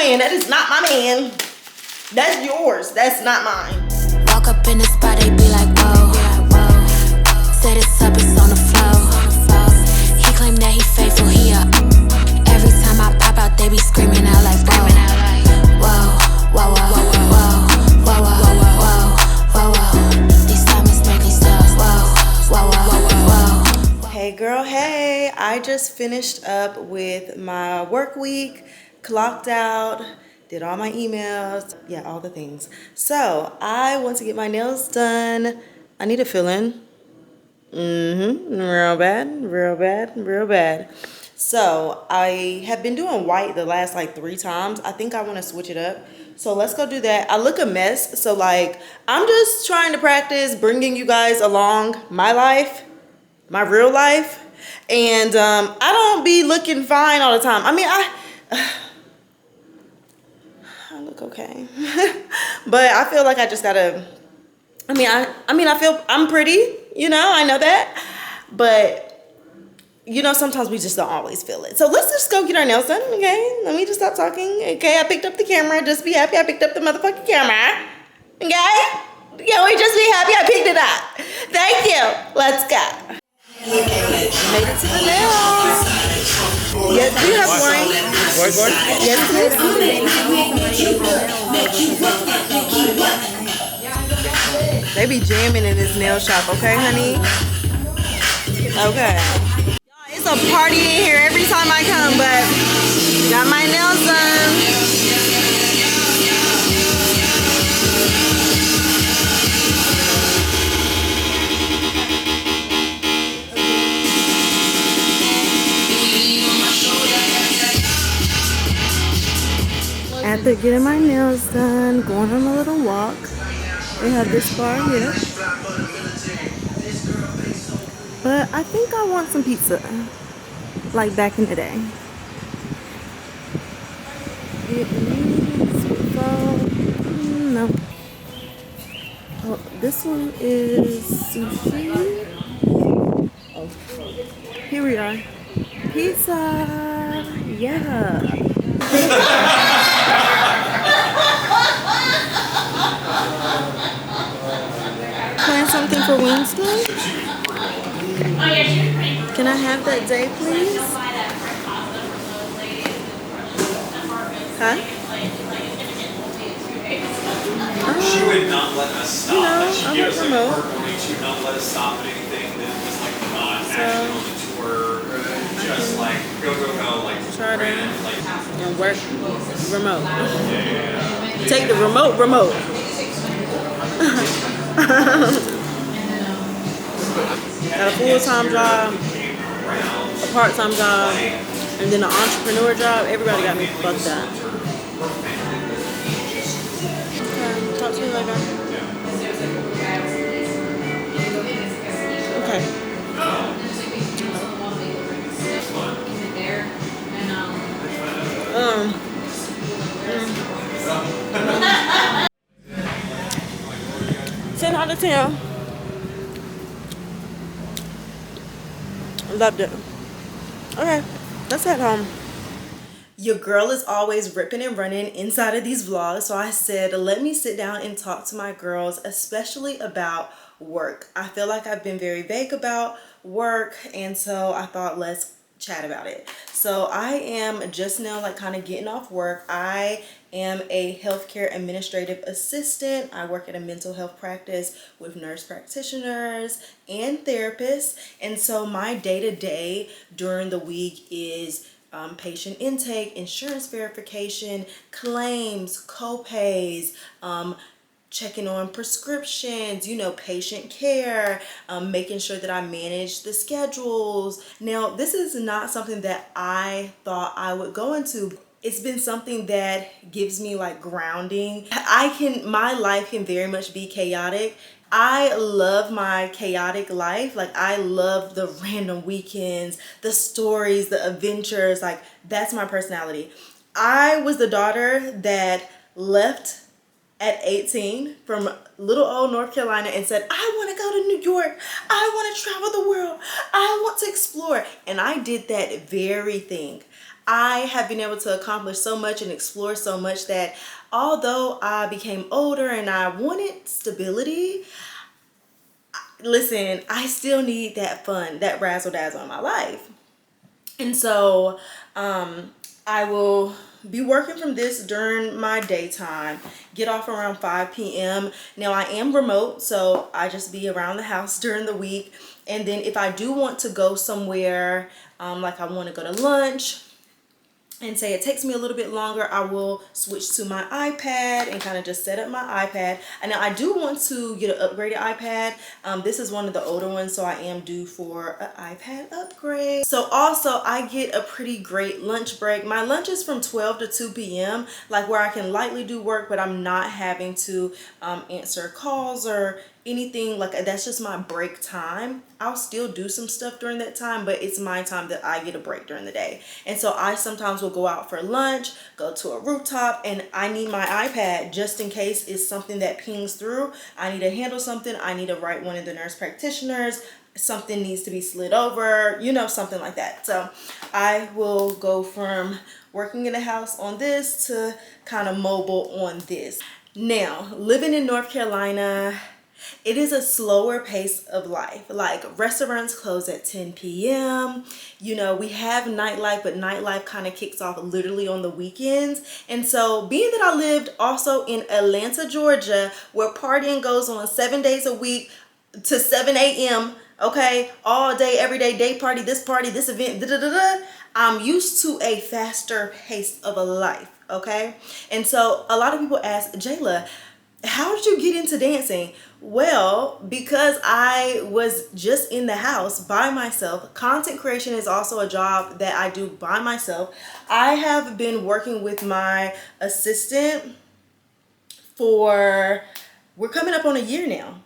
man. That is not my man. That's yours. That's not mine. Walk up in the spot, they be like, whoa. Set it's up, it's on the floor. He claim that he faithful, he up. Every time I pop out, they be screaming out like, whoa. Whoa, whoa, whoa, whoa, whoa, whoa, whoa, whoa. These diamonds make me so, whoa, whoa, whoa, whoa. Hey girl, hey. I just finished up with my work week, clocked out, did all my emails, yeah, all the things. So I want to get my nails done. I need a fill-in. Real bad, real bad, real bad. So I have been doing white the last like 3 times. I think I want to switch it up. So let's go do that. I look a mess. So like, I'm just trying to practice bringing you guys along my life, my real life. And I don't be looking fine all the time. I mean, I look okay. But I feel like I just gotta, I feel I'm pretty, you know, I know that. But, you know, sometimes we just don't always feel it. So let's just go get our nails done, okay? Let me just stop talking, okay? I picked up the camera. Just be happy I picked up the motherfucking camera, okay? Yeah, we just be happy I picked it up. Thank you. Let's go. Made it to the nails. Yes, do you have wine? What? Yes, please. They be jamming in this nail shop, okay, honey? Okay. It's a party in here every time I come, but got my nails done. After getting my nails done, going on a little walk. They have this bar here. But I think I want some pizza, like back in the day. No. Oh, this one is sushi. Oh, here we are. Pizza. Yeah. Plan something for Wednesday? Can I have that day, please? Huh? She would not let us stop. You know, She I gave like us like remote. her warning to not let us stop at anything that was like not actually on the tour. Just like go, like Try to ran, like and work remote. yeah. Take the remote. Got a full-time job, a part-time job, and then an entrepreneur job. Everybody got me fucked up. Okay, talk to you later. Okay. Um. 10 out of 10. Loved it. Okay, let's head home. Your girl is always ripping and running inside of these vlogs, so I said let me sit down and talk to my girls, especially about work. I feel like I've been very vague about work, and so I thought let's chat about it. So I am just now like kind of getting off work. I am a healthcare administrative assistant. I work at a mental health practice with nurse practitioners and therapists, and so my day-to-day during the week is patient intake, insurance verification, claims, co-pays, checking on prescriptions, you know, patient care, making sure that I manage the schedules. Now, this is not something that I thought I would go into. It's been something that gives me like grounding. My life can very much be chaotic. I love my chaotic life. Like, I love the random weekends, the stories, the adventures. Like, that's my personality. I was the daughter that left at 18 from little old North Carolina and said, I want to go to New York. I want to travel the world. I want to explore. And I did that very thing. I have been able to accomplish so much and explore so much that although I became older and I wanted stability, listen, I still need that fun, that razzle dazzle in my life. And so I will be working from this during my daytime, get off around 5 p.m. Now I am remote, so I just be around the house during the week. And then if I do want to go somewhere, like I want to go to lunch, and say it takes me a little bit longer, I will switch to my iPad and kind of just set up my iPad. And now I do want to get an upgraded iPad. This is one of the older ones, so I am due for an iPad upgrade. So also I get a pretty great lunch break. My lunch is from 12 to 2 p.m. like where I can lightly do work, but I'm not having to answer calls or anything. Like that's just my break time. I'll still do some stuff during that time, but it's my time that I get a break during the day. And so I sometimes will go out for lunch, go to a rooftop, and I need my iPad just in case it's something that pings through. I need to handle something. I need to write one of the nurse practitioners. Something needs to be slid over, you know, something like that. So I will go from working in the house on this to kind of mobile on this. Now, living in North Carolina, it is a slower pace of life. Like restaurants close at 10 p.m. You know, we have nightlife, but nightlife kind of kicks off literally on the weekends. And so being that I lived also in Atlanta, Georgia, where partying goes on 7 days a week to 7 a.m., okay, all day, every day party, this event, da da da da. I'm used to a faster pace of a life, okay? And so a lot of people ask, Jayla, how did you get into dancing? Well, because I was just in the house by myself. Content creation is also a job that I do by myself. I have been working with my assistant we're coming up on a year now.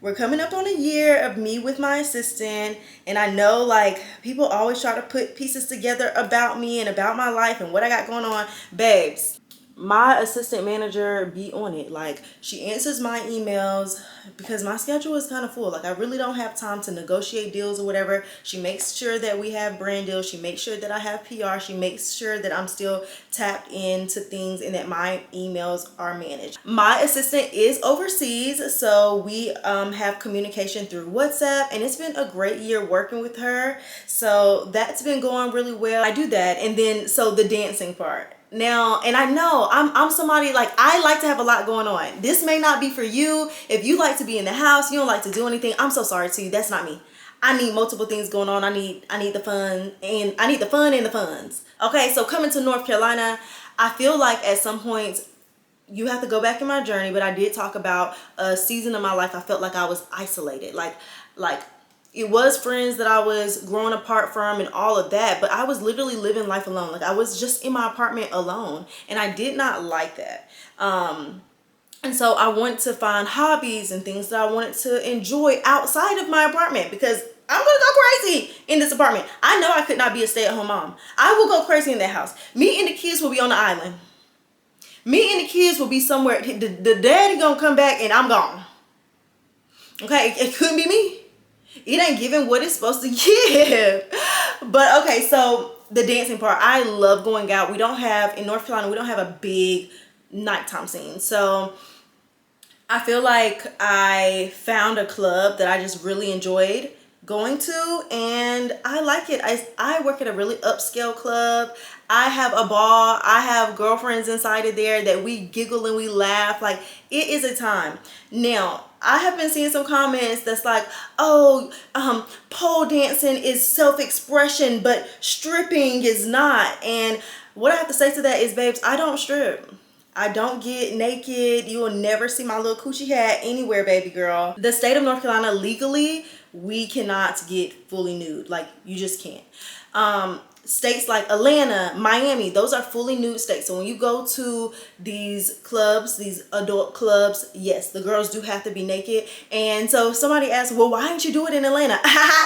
We're coming up on a year of me with my assistant, and I know like people always try to put pieces together about me and about my life and what I got going on. Babes, my assistant manager be on it. Like she answers my emails because my schedule is kind of full. Like I really don't have time to negotiate deals or whatever. She makes sure that we have brand deals. She makes sure that I have PR. She makes sure that I'm still tapped into things and that my emails are managed. My assistant is overseas, so we have communication through WhatsApp, and it's been a great year working with her. So that's been going really well. I do that, and then so the dancing part. Now, and I know I'm somebody like I like to have a lot going on. This may not be for you. If you like to be in the house, you don't like to do anything, I'm so sorry to you. That's not me. I need multiple things going on. I need the fun, and I need the fun and the funds. Okay, so coming to North Carolina, I feel like at some point you have to go back in my journey, but I did talk about a season of my life I felt like I was isolated. Like it was friends that I was growing apart from and all of that, but I was literally living life alone. Like I was just in my apartment alone, and I did not like that. And so I wanted to find hobbies and things that I wanted to enjoy outside of my apartment, because I'm gonna go crazy in this apartment. I know I could not be a stay-at-home mom. I will go crazy in that house. Me and the kids will be on the island. Me and the kids will be somewhere. The daddy gonna come back and I'm gone. Okay, it couldn't be me. It ain't giving what it's supposed to give. But okay, so the dancing part, I love going out. We don't have, in North Carolina, we don't have a big nighttime scene. So I feel like I found a club that I just really enjoyed going to, and I like it. I work at a really upscale club. I have a ball. I have girlfriends inside of there that we giggle and we laugh. Like, it is a time. Now, I have been seeing some comments that's like, oh, pole dancing is self-expression, but stripping is not. And what I have to say to that is, babes, I don't strip. I don't get naked. You will never see my little coochie hat anywhere, baby girl. The state of North Carolina, legally, we cannot get fully nude. Like, you just can't. States like Atlanta, Miami, those are fully nude states. So when you go to these clubs, these adult clubs, yes, the girls do have to be naked. And so somebody asked, well, why didn't you do it in Atlanta?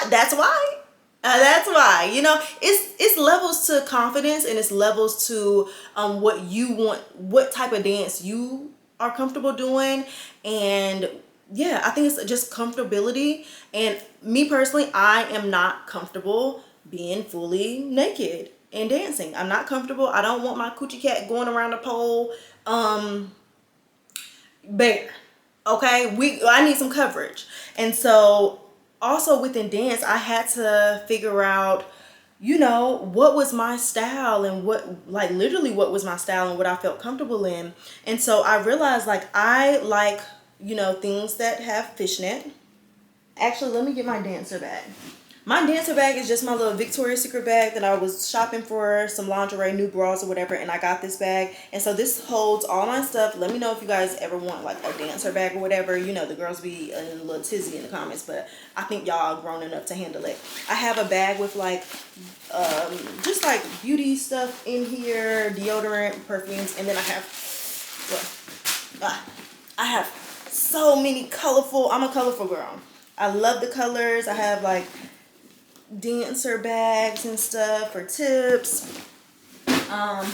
That's why. That's why. You know, it's levels to confidence, and it's levels to what you want, what type of dance you are comfortable doing. And yeah, I think it's just comfortability. And me personally, I am not comfortable being fully naked. in dancing. I'm not comfortable. I don't want my coochie cat going around the pole bare. Okay, I need some coverage. And so also within dance, I had to figure out, you know, what was my style and what, like, literally what was my style and what I felt comfortable in. And so I realized, like, I like, you know, things that have fishnet. Actually, let me get my dancer bag. My dancer bag is just my little Victoria's Secret bag that I was shopping for some lingerie, new bras or whatever, and I got this bag. And so this holds all my stuff. Let me know if you guys ever want like a dancer bag or whatever. You know, the girls be a little tizzy in the comments, but I think y'all are grown enough to handle it. I have a bag with like just like beauty stuff in here, deodorant, perfumes, and then I have, well, I have so many colorful, I'm a colorful girl. I love the colors. I have like dancer bags and stuff for tips. I'm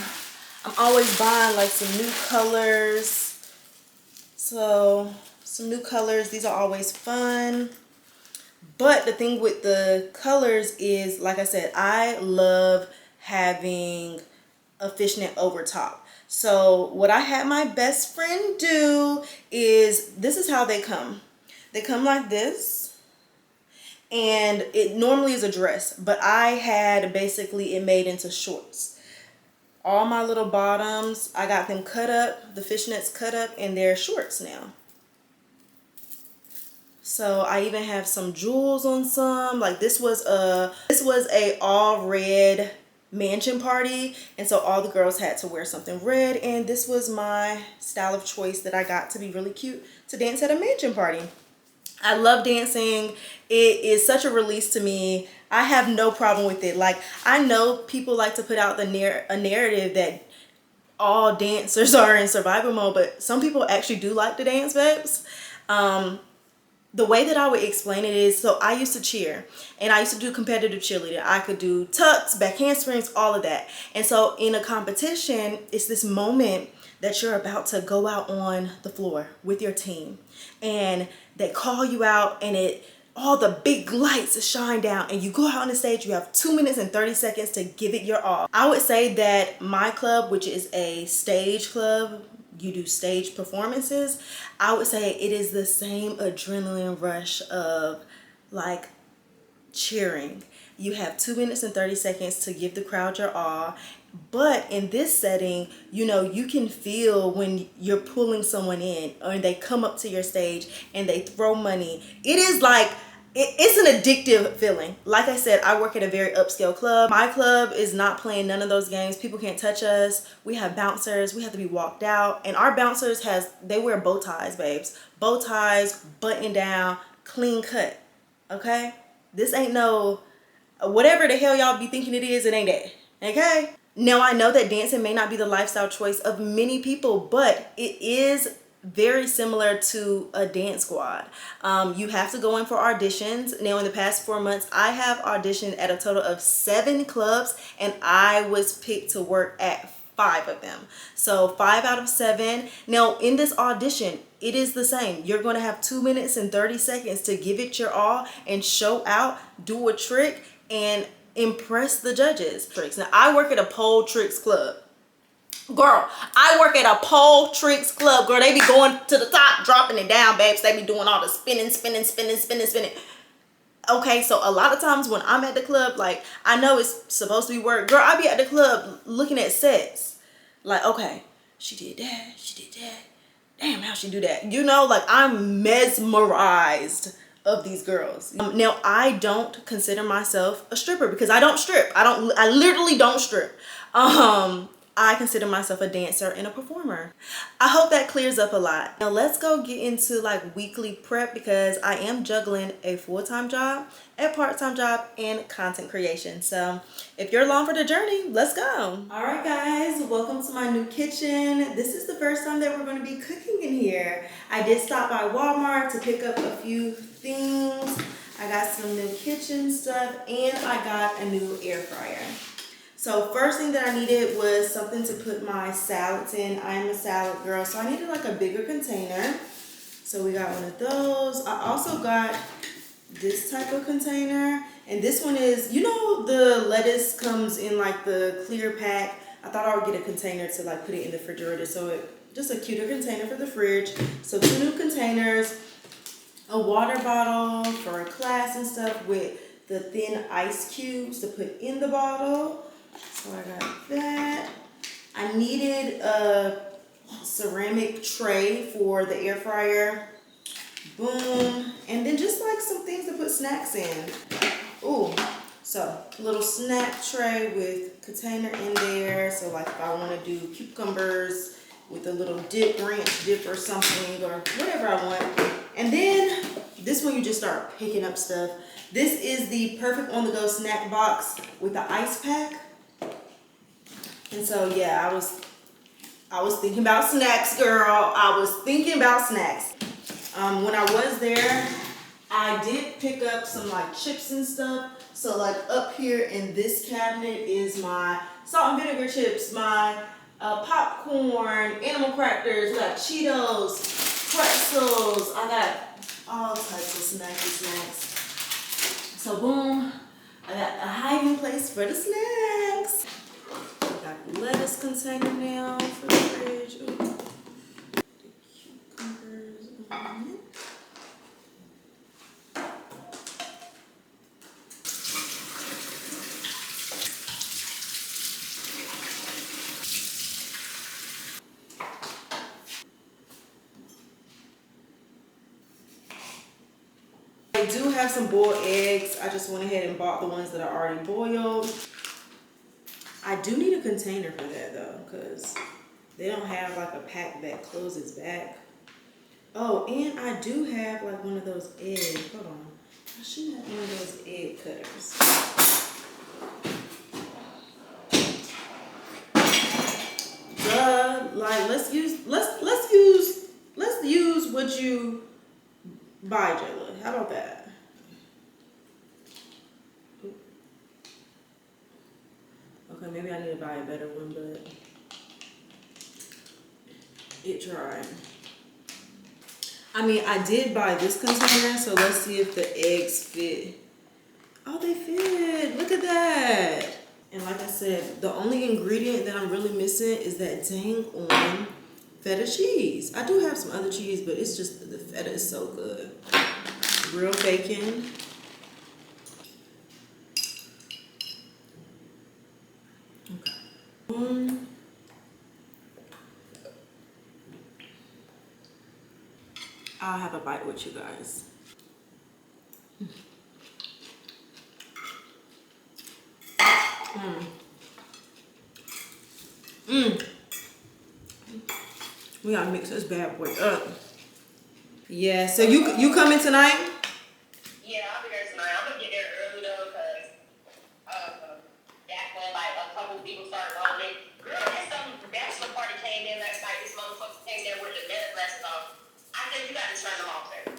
always buying like some new colors. So some new colors, these are always fun. But the thing with the colors is, like I said, I love having a fishnet over top. So what I had my best friend do is, this is how they come. They come like this. And it normally is a dress, but I had basically it made into shorts. All my little bottoms, I got them cut up, the fishnets cut up, and they're shorts now. So I even have some jewels on some. Like this was a all red mansion party, and so all the girls had to wear something red, and this was my style of choice that I got to be really cute to dance at a mansion party. I love dancing. It is such a release to me. I have no problem with it. Like, I know people like to put out a narrative that all dancers are in survival mode, but some people actually do like to dance, babes. The way that I would explain it is, so I used to cheer and I used to do competitive cheerleader. I could do tucks, back handsprings, all of that. And so in a competition, it's this moment that you're about to go out on the floor with your team, and they call you out, and all the big lights shine down, and you go out on the stage. You have 2 minutes and 30 seconds to give it your all. I would say that my club, which is a stage club, you do stage performances, I would say it is the same adrenaline rush of like cheering. You have 2 minutes and 30 seconds to give the crowd your all. But in this setting, you know, you can feel when you're pulling someone in, or they come up to your stage and they throw money. It is like, it's an addictive feeling. Like I said, I work at a very upscale club. My club is not playing none of those games. People can't touch us. We have bouncers. We have to be walked out. And our bouncers they wear bow ties, babes. Bow ties, button down, clean cut. Okay? This ain't no, whatever the hell y'all be thinking it is, it ain't that. Okay? Now, I know that dancing may not be the lifestyle choice of many people, but it is very similar to a dance squad. You have to go in for auditions. Now, in the past 4 months, I have auditioned at a total of 7 clubs, and I was picked to work at 5 of them. So 5 out of 7. Now, in this audition, it is the same. You're going to have 2 minutes and 30 seconds to give it your all and show out, do a trick, and impress the judges. Now, I work at a pole tricks club. Girl, I work at a pole tricks club. Girl, they be going to the top, dropping it down, babes. They be doing all the spinning. Okay, so a lot of times when I'm at the club, like, I know it's supposed to be work. Girl, I be at the club looking at sets. Like, okay, she did that, she did that. Damn, how she do that? You know, like, I'm mesmerized of these girls. Now, I don't consider myself a stripper because I don't strip. I literally don't strip. I consider myself a dancer and a performer. I hope that clears up a lot. Now let's go get into like weekly prep, because I am juggling a full-time job, a part-time job, and content creation. So if you're along for the journey, let's go. All right, guys, welcome to my new kitchen. This is the first time that we're going to be cooking in here. I did stop by Walmart to pick up a few things. I got some new kitchen stuff, and I got a new air fryer. So first thing that I needed was something to put my salads in. I am a salad girl, so I needed like a bigger container. So we got one of those. I also got this type of container, And this one is, you know, the lettuce comes in like the clear pack. I thought I would get a container to like put it in the refrigerator, so it just a cuter container for the fridge. So 2 new containers, a water bottle for class and stuff with the thin ice cubes to put in the bottle. So I got that. I needed a ceramic tray for the air fryer. Boom. And then just like some things to put snacks in. Ooh. So a little snack tray with container in there. So like if I want to do cucumbers with a little dip, ranch dip or something, or whatever I want. And then this one you just start picking up stuff. This is the perfect on the go snack box with the ice pack. And so yeah, I was thinking about snacks, girl. I was thinking about snacks. When I was there, I did pick up some like chips and stuff. So like up here in this cabinet is my salt and vinegar chips, my popcorn, animal crackers, we got Cheetos, pretzels. I got all types of snacky snacks. So boom, I got a hiding place for the snacks. Got lettuce container now for the fridge. Ooh. Cucumbers on it. I do have some boiled eggs. I just went ahead and bought the ones that are already boiled. I do need a container for that though, because they don't have like a pack that closes back. Oh, and I do have like one of those egg. Hold on. I should have one of those egg cutters. Duh. Like let's use what you buy, Jayla. How about that? Okay, maybe I need to buy a better one, but it tried. I mean, I did buy this container, so let's see if the eggs fit. Oh, they fit. Look at that. And like I said, the only ingredient that I'm really missing is that dang on feta cheese. I do have some other cheese, but it's just the feta is so good. Real bacon. Okay. I'll have a bite with you guys. We gotta mix this bad boy up. Yeah, so you coming tonight? Yeah, I'll be there tonight. I'm gonna get there early though, cause that's when like a couple people start rolling. Girl, there's some bachelor party came in last night. This motherfucker came there with the metal glasses on. I think you gotta turn them off there.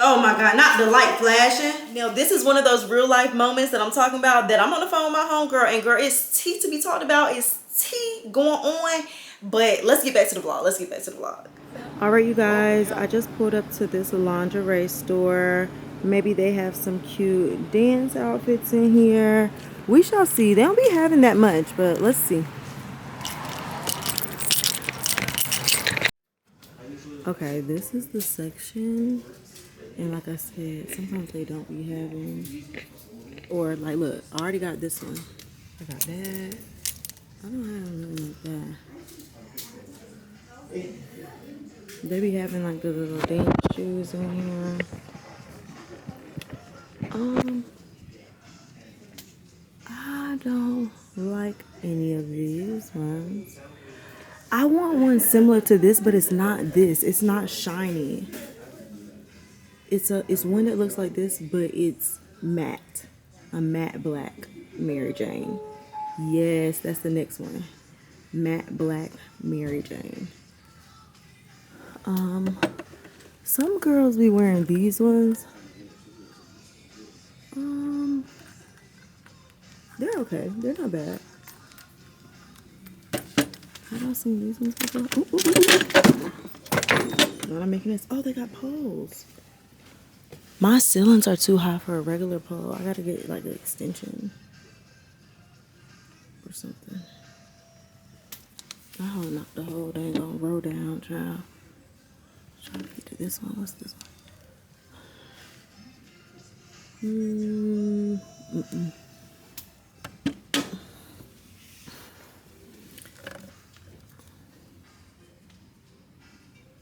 Oh my God, not the light flashing. Now, this is one of those real life moments that I'm talking about, that I'm on the phone with my homegirl, and girl, it's tea to be talked about. It's tea going on. But let's get back to the vlog. All right, you guys, I just pulled up to this lingerie store. Maybe they have some cute dance outfits in here. We shall see. They don't be having that much, but let's see. Okay, this is the section. And like I said, sometimes they don't be having, or like, look, I already got this one. I got that. I don't have nothing like that. They be having like the little dance shoes in here. I don't like any of these ones. I want one similar to this, but it's not this. It's not shiny. It's one that looks like this, but it's matte. A matte black Mary Jane. Yes, that's the next one. Matte black Mary Jane. Some girls be wearing these ones. They're okay. They're not bad. Have I seen these ones before? Ooh. Not I'm making this. Oh, they got poles. My ceilings are too high for a regular pole. I gotta get like an extension or something. I don't knock the whole dang on row down, child. Trying to get to this one. What's this one?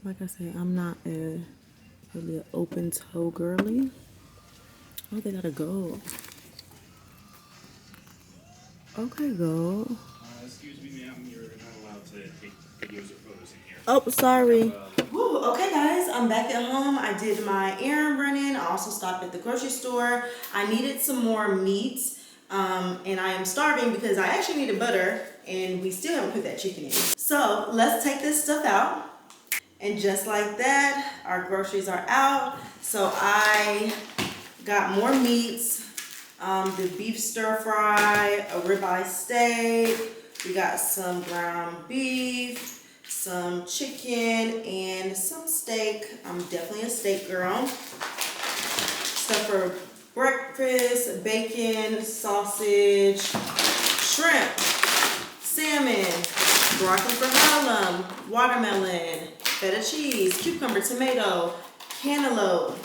Like I said, I'm not really an open toe girly. Oh, they gotta go. Okay, go. Excuse me, ma'am. You're not allowed to take videos or photos in here. Oh, sorry. Woo, okay, guys, I'm back at home. I did my errand running. I also stopped at the grocery store. I needed some more meat, and I am starving because I actually needed butter, and we still haven't put that chicken in. So let's take this stuff out. And just like that, our groceries are out. So I got more meats, the beef stir fry, a ribeye steak. We got some ground beef, some chicken, and some steak. I'm definitely a steak girl. Stuff for breakfast, bacon, sausage, shrimp, salmon, broccoli for Harlem, watermelon, feta cheese, cucumber, tomato, cantaloupe,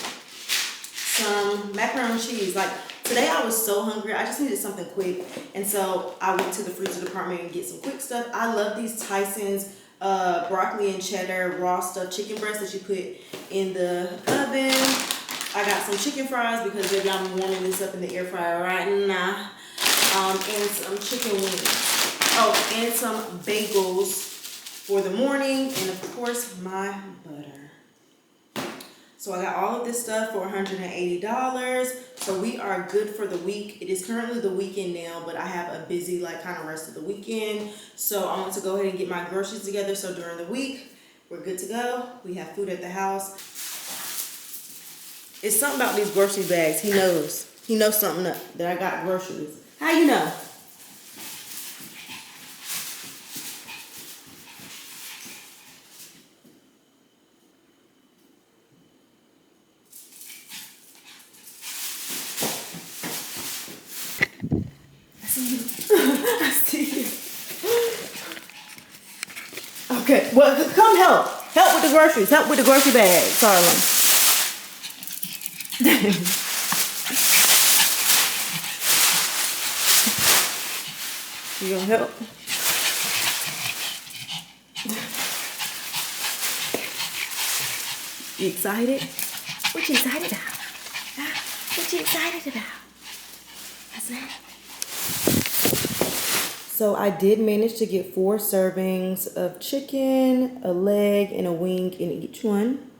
some macaroni and cheese. Like today I was so hungry, I just needed something quick. And so I went to the freezer department and get some quick stuff. I love these Tyson's broccoli and cheddar raw stuffed chicken breasts that you put in the oven. I got some chicken fries because baby I'm warming this up in the air fryer right now. And some chicken wings. Oh, and some bagels for the morning, and of course my butter. So I got all of this stuff for $180. So we are good for the week. It is currently the weekend now, but I have a busy like kind of rest of the weekend. So I want to go ahead and get my groceries together. So during the week, we're good to go. We have food at the house. It's something about these grocery bags. He knows. He knows something up that I got groceries. How you know? I see you. Okay, well, come help. Help with the groceries. Help with the grocery bag, Sarlin. You gonna help? You excited? What you excited about? Huh? What you excited about? What's that? So I did manage to get 4 servings of chicken, a leg, and a wing in each one.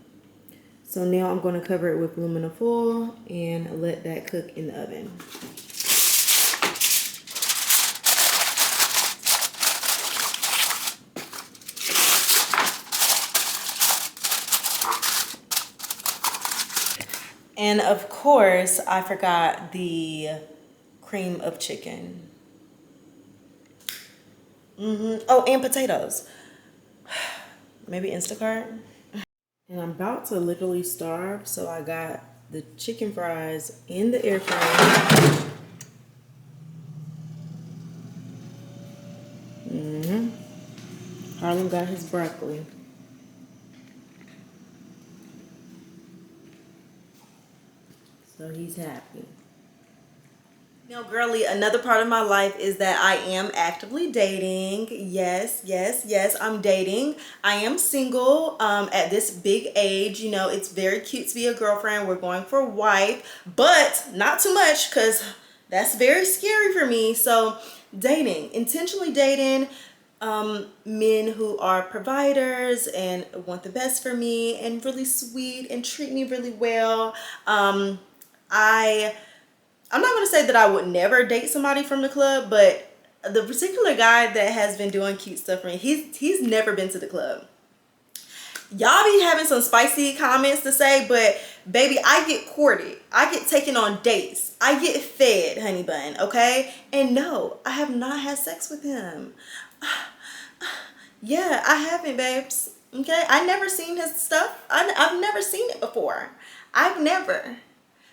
So now I'm going to cover it with aluminum foil and let that cook in the oven. And of course, I forgot the cream of chicken. Oh, and potatoes. Maybe Instacart. And I'm about to literally starve, so I got the chicken fries in the air fryer. Harlem got his broccoli. So he's happy. Now, girly, another part of my life is that I am actively dating. Yes, yes, yes, I'm dating. I am single at this big age. You know, it's very cute to be a girlfriend. We're going for wife, but not too much because that's very scary for me. So dating, intentionally dating men who are providers and want the best for me and really sweet and treat me really well. I'm not going to say that I would never date somebody from the club, but the particular guy that has been doing cute stuff for me, he's never been to the club. Y'all be having some spicy comments to say, but baby, I get courted. I get taken on dates. I get fed, honey bun, okay? And no, I have not had sex with him. Yeah, I haven't, babes. Okay? I never seen his stuff. I've never seen it before. I've never.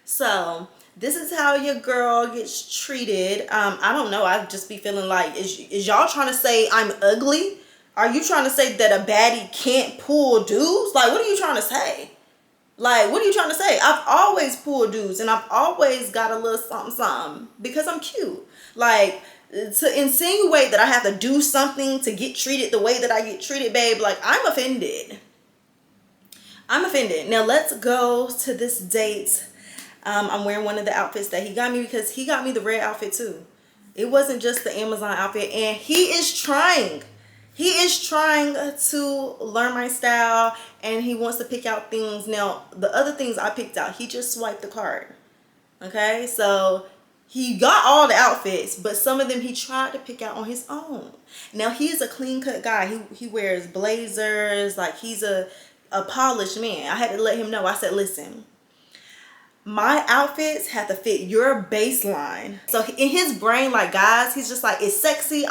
So this is how your girl gets treated. I don't know. I just be feeling like, is y'all trying to say I'm ugly? Are you trying to say that a baddie can't pull dudes? Like, what are you trying to say? Like, what are you trying to say? I've always pulled dudes, and I've always got a little something, something, because I'm cute. Like, to insinuate that I have to do something to get treated the way that I get treated, babe, like, I'm offended. I'm offended. Now, let's go to this date. I'm wearing one of the outfits that he got me, because he got me the red outfit too. It wasn't just the Amazon outfit, and he is trying to learn my style, and he wants to pick out things. Now, the other things I picked out, he just swiped the card. Okay, so he got all the outfits, but some of them he tried to pick out on his own. Now, he's a clean cut guy. He wears blazers, like he's a polished man. I had to let him know. I said, listen, my outfits have to fit your baseline. So in his brain, like, guys, he's just like, it's sexy,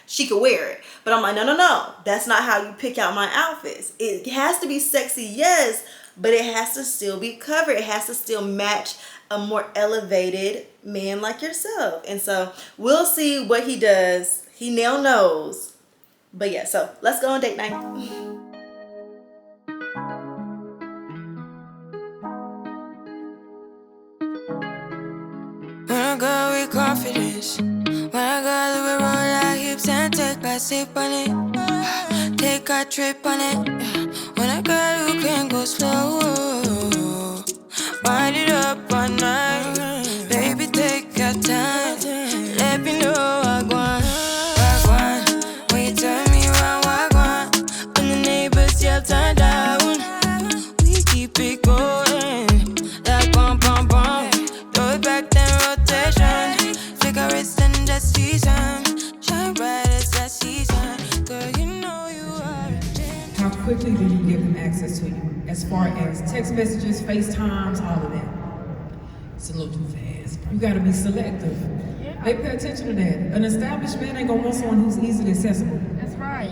she could wear it. But I'm like, no, that's not how you pick out my outfits. It has to be sexy, yes, but it has to still be covered. It has to still match a more elevated man like yourself. And so we'll see what he does. He now knows. But yeah, so let's go on date night. When I go with confidence, when I go we roll our hips and take a sip on it, take a trip on it. When I go, you can go slow, wind it up all night. Baby, take your time, let me know what I want. When you turn me around, what I want. When the neighbors yell turn down, we keep it going like bum bum bum. Throw it back then rotation. Cigarettes and the season, shine bright as that season. Girl, you know you are a gem. How quickly do you give them access to you? As far as text messages, FaceTimes, all of that. It's a little too fast. You gotta be selective. They pay attention to that. An established man ain't gonna want someone who's easily accessible. That's right.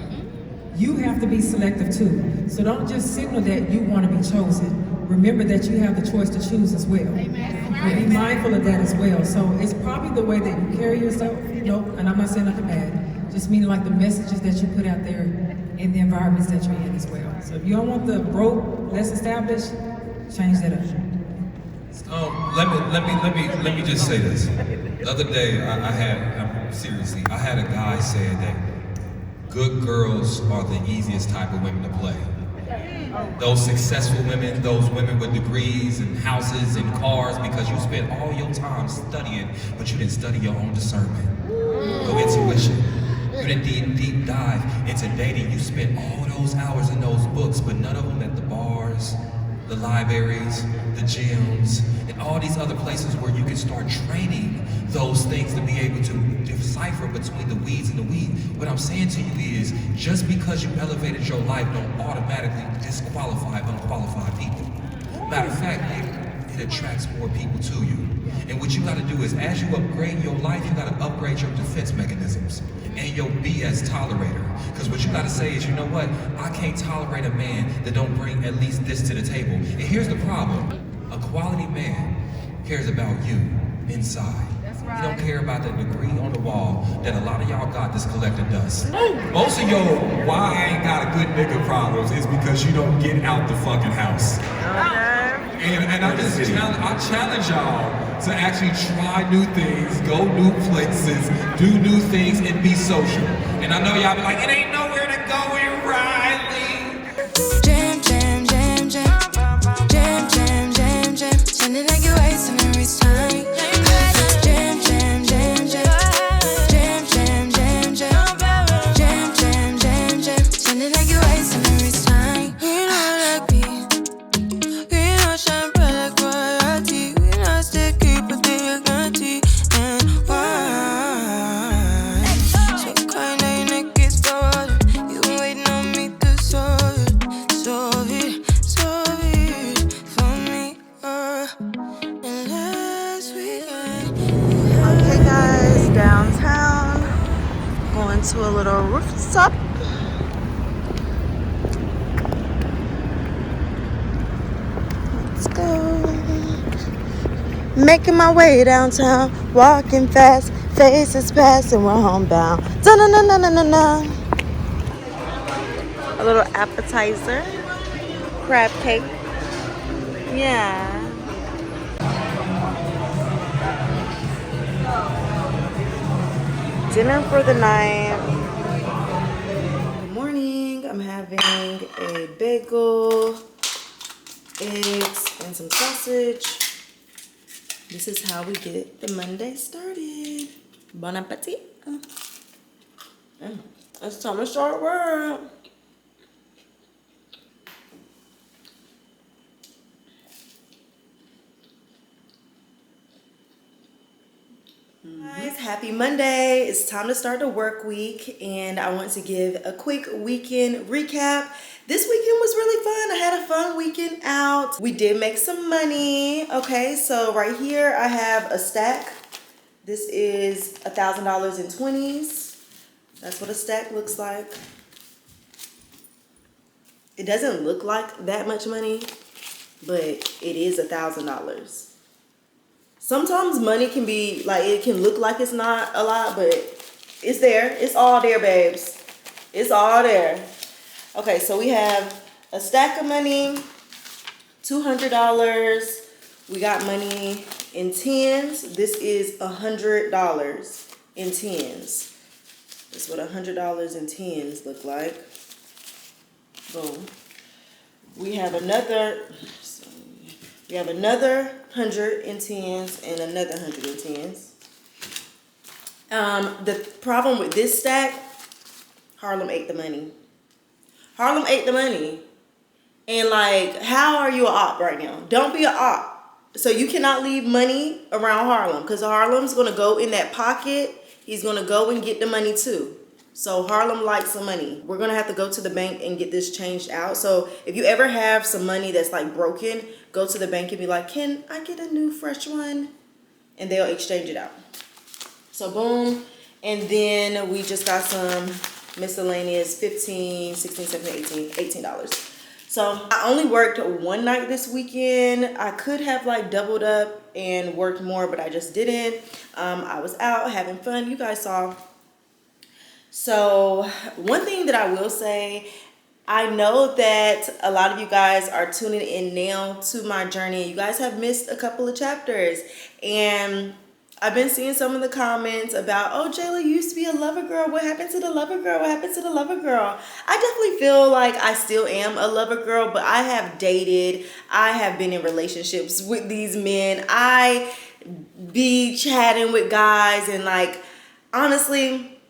You have to be selective too. So don't just signal that you want to be chosen. Remember that you have the choice to choose as well. But be mindful of that as well. So it's probably the way that you carry yourself, and I'm not saying nothing bad, just meaning like the messages that you put out there in the environments that you're in as well. So if you don't want the broke, less established, change that up. Let me just say this. The other day, I had a guy say that good girls are the easiest type of women to play. Those successful women, those women with degrees and houses and cars, because you spent all your time studying, but you didn't study your own discernment, your intuition. You didn't deep dive into dating. You spent all those hours in those books, but none of them at the bars, the libraries, the gyms, and all these other places where you can start training those things to be able to decipher between the weeds and the weed. What I'm saying to you is, just because you elevated your life don't automatically disqualify unqualified people. Matter of fact, it attracts more people to you. And what you gotta do is, as you upgrade your life, you gotta upgrade your defense mechanisms and your BS tolerator. Because what you gotta say is, you know what? I can't tolerate a man that don't bring at least this to the table. And here's the problem. A quality man cares about you inside. He don't care about the degree on the wall that a lot of y'all got that's collecting dust. Most of your why I ain't got a good nigga problems is because you don't get out the fucking house. And I challenge y'all to actually try new things, go new places, do new things, and be social. And I know y'all be like, it ain't nowhere to go in Riley. Jam, jam, jam, jam. Jam, jam, jam, jam. Sounding like you're wasting every time. Jam, jam, jam, jam. Jam, jam, jam, jam. Jam, jam, jam, jam. Sounding like you're wasting every time. We know like me. We know shine bright like royalty. We know stay keep a day guarantee. And why? So kind of neck is stolen. You been waiting on me to solve it for me. And last weekend. Okay, guys, downtown. Going to a little rooftop. Let's go. Making my way downtown, walking fast, faces passing, we're homebound. Da-na-na-na-na-na-na. A little appetizer, crab cake. Yeah. Dinner for the night. Good morning. I'm having a bagel, eggs, and some sausage. This is how we get the Monday started. Bon appetit. It's time to start work. Guys, happy Monday. It's time to start the work week, and I want to give a quick weekend recap. This weekend was really fun. I had a fun weekend out. We did make some money. Okay, so right here I have a stack. This is $1,000 in 20s. That's what a stack looks like. It doesn't look like that much money, but it is $1,000. Sometimes money can be like, it can look like it's not a lot, but it's there. It's all there, babes. It's all there. Okay, so we have a stack of money, $200. We got money in tens. This is $100 in tens. That's what $100 in tens look like. Boom. We have another 100 in tens and another 100 in tens. The problem with this stack, Harlem ate the money. Harlem ate the money. And like, how are you an op right now? Don't be an op. So you cannot leave money around Harlem, because Harlem's gonna go in that pocket. He's gonna go and get the money too. So Harlem likes some money. We're gonna have to go to the bank and get this changed out. So if you ever have some money that's like broken, go to the bank and be like, can I get a new fresh one? And they'll exchange it out. So boom. And then we just got some miscellaneous $15, $16, $17, $18. So I only worked one night this weekend. I could have like doubled up and worked more, but I just didn't. I was out having fun. You guys saw. So one thing that I will say, I know that a lot of you guys are tuning in now to my journey. You guys have missed a couple of chapters, and I've been seeing some of the comments about, oh, Jayla, you used to be a lover girl. What happened to the lover girl? What happened to the lover girl? I definitely feel like I still am a lover girl, but I have dated. I have been in relationships with these men. I be chatting with guys, and like, honestly,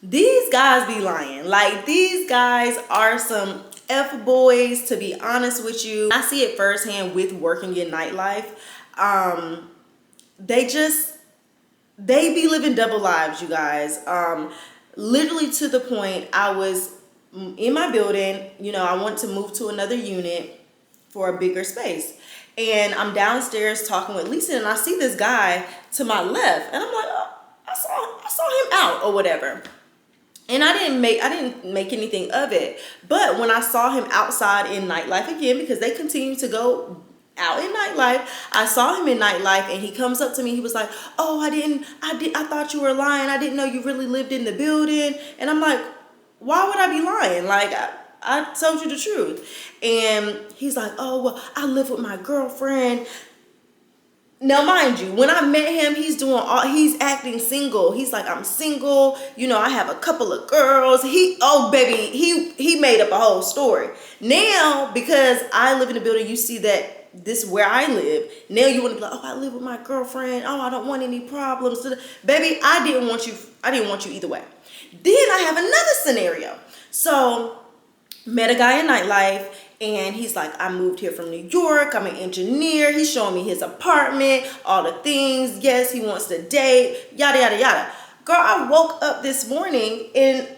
these guys be lying. Like, these guys are some F boys, to be honest with you. I see it firsthand with working in nightlife. They be living double lives, you guys. Literally to the point, I was in my building, you know, I want to move to another unit for a bigger space. And I'm downstairs talking with Lisa, and I see this guy to my left, and I'm like, oh, I saw him out or whatever. And I didn't make anything of it. But when I saw him outside in nightlife again, because they continue to go out in nightlife, I saw him in nightlife, and he comes up to me. He was like, oh, I thought you were lying. I didn't know you really lived in the building. And I'm like, why would I be lying? Like, I told you the truth. And he's like, oh, well, I live with my girlfriend. Now, mind you, when I met him, he's acting single. He's like, I'm single. You know, I have a couple of girls. He made up a whole story. Now, because I live in the building, you see that this is where I live. Now you want to be like, oh, I live with my girlfriend. Oh, I don't want any problems. Baby, I didn't want you either way. Then I have another scenario. So, met a guy in nightlife, and he's like, I moved here from New York. I'm an engineer. He's showing me his apartment, all the things. Yes, he wants to date, yada, yada, yada. Girl, I woke up this morning, and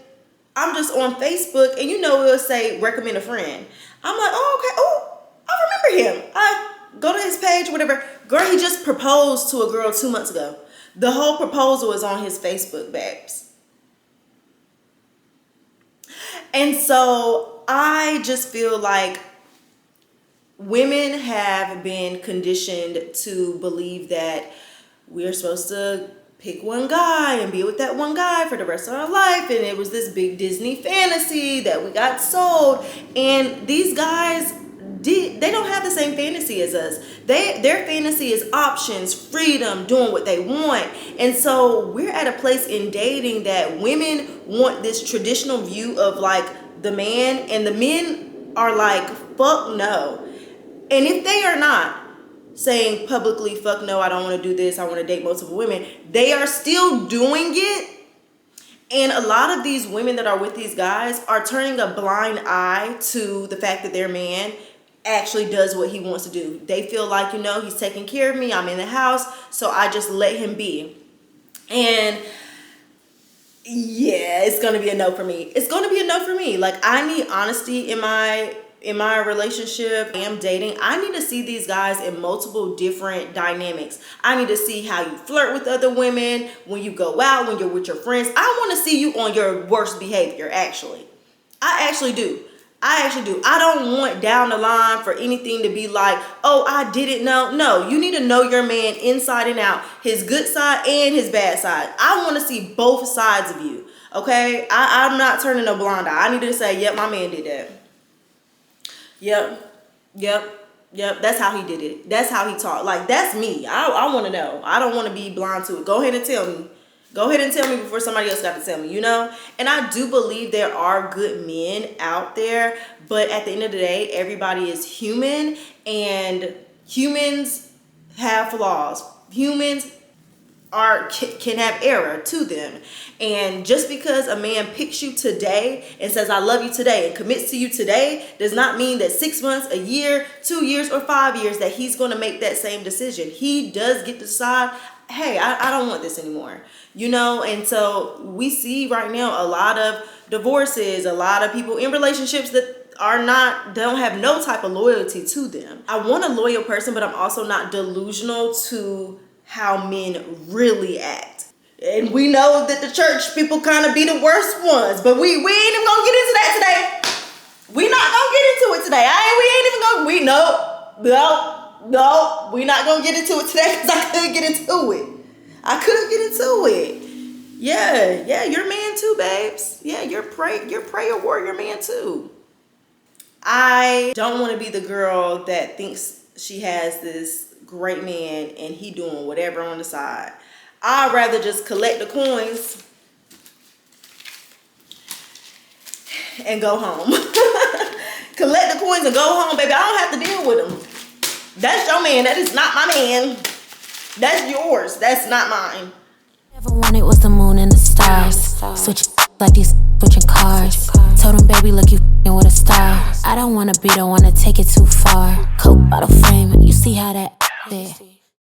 I'm just on Facebook, and you know it'll say, recommend a friend. I'm like, oh, okay. Oh, I remember him. I go to his page, whatever. Girl, he just proposed to a girl 2 months ago. The whole proposal is on his Facebook, babes. And so I just feel like women have been conditioned to believe that we're supposed to pick one guy and be with that one guy for the rest of our life, and it was this big Disney fantasy that we got sold. And these guys, they don't have the same fantasy as us. Their fantasy is options, freedom, doing what they want. And so we're at a place in dating that women want this traditional view of like the man, and the men are like, fuck no. And if they are not saying publicly, fuck no, I don't want to do this, I want to date multiple women, they are still doing it. And a lot of these women that are with these guys are turning a blind eye to the fact that their man actually does what he wants to do. They feel like, you know, he's taking care of me, I'm in the house, so I just let him be. And yeah, it's gonna be a no for me. It's gonna be a no for me. Like, I need honesty in my relationship. I am dating. I need to see these guys in multiple different dynamics. I need to see how you flirt with other women, when you go out, when you're with your friends. I want to see you on your worst behavior, actually. I actually do. I don't want down the line for anything to be like, oh, I didn't know. No, you need to know your man inside and out, his good side and his bad side. I want to see both sides of you, okay? I'm not turning a blind eye. I need to say, yep, my man did that. Yep. That's how he did it. That's how he talked. Like, that's me. I want to know. I don't want to be blind to it. Go ahead and tell me. Go ahead and tell me before somebody else got to tell me, you know? And I do believe there are good men out there, but at the end of the day, everybody is human, and humans have flaws. Humans can have error to them. And just because a man picks you today and says, I love you today, and commits to you today, does not mean that 6 months, a year, 2 years, or 5 years that he's going to make that same decision. He does get to decide, hey, I don't want this anymore, you know? And so we see right now a lot of divorces, a lot of people in relationships that don't have no type of loyalty to them. I want a loyal person, but I'm also not delusional to how men really act. And we know that the church people kind of be the worst ones, but we ain't even gonna get into that today. We not gonna get into it today. No, we not gonna get into it today, because I couldn't get into it. Yeah, you're a man too, babes. Yeah, you're prayer warrior man too. I don't want to be the girl that thinks she has this great man and he doing whatever on the side. I'd rather just collect the coins and go home. Collect the coins and go home, baby. I don't have to deal with him. That's your man. That is not my man. That's yours. That's not mine. Never wanted was the moon and the stars. Switching like these switching cars. Told him, baby, look, you f***ing with a star. I don't wanna take it too far. Coke bottle frame, you see how that fit.